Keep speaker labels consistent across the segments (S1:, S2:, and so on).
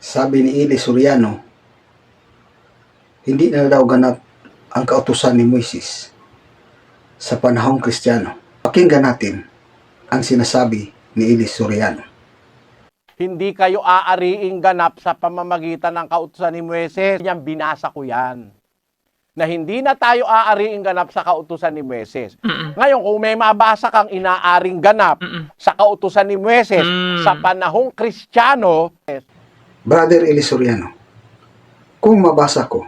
S1: Sabi ni Eli Soriano, hindi na daw ganap ang kautusan ni Moises sa panahong Kristiyano. Pakinggan natin ang sinasabi ni Eli Soriano.
S2: Hindi kayo aariing ganap sa pamamagitan ng kautusan ni Moises. Yan, binasa ko yan. Na hindi na tayo aariing ganap sa kautusan ni Moises. Ngayon, kung may mabasa kang inaaring ganap sa kautusan ni Moises sa panahong Kristiyano,
S1: Brother Eli Soriano, kung mabasa ko,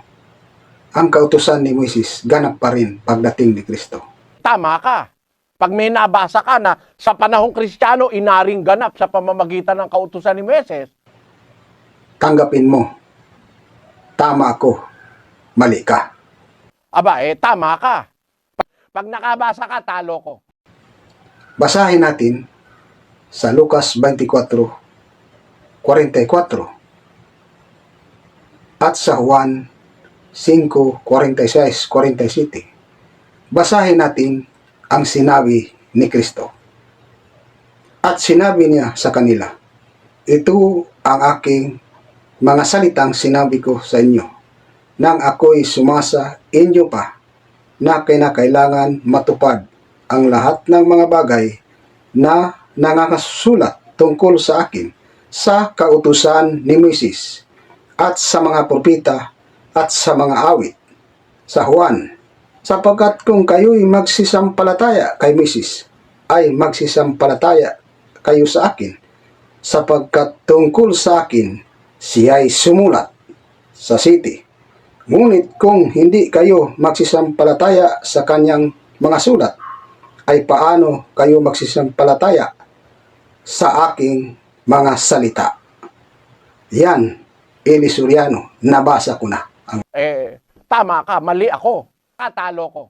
S1: ang kautusan ni Moises ganap pa rin pagdating ni Kristo.
S2: tama ka. Pag may nabasa ka na sa panahong Kristiyano, inaring ganap sa pamamagitan ng kautusan ni Moises,
S1: Tanggapin mo, tama ako, mali ka.
S2: aba, tama ka. Pag nakabasa ka, talo ko.
S1: Basahin natin sa Lucas 24:44 at sa Juan 5:46-47. Basahin natin ang sinabi ni Kristo. At sinabi niya sa kanila, ito ang aking mga salitang sinabi ko sa inyo, nang ako'y sumasa inyo pa, na kinakailangan matupad ang lahat ng mga bagay na nangangasulat tungkol sa akin sa kautusan ni Moises at sa mga propeta at sa mga awit. Sa Juan, sapagkat kung kayo'y magsisampalataya kay Moises, ay magsisampalataya kayo sa akin, sapagkat tungkol sa akin siya'y sumulat sa city. Ngunit kung hindi kayo magsisampalataya sa kanyang mga sulat, ay paano kayo magsisampalataya sa aking mga salita? Yan, Eli Soriano, nabasa ko na.
S2: Tama ka, mali ako. Katalo ko.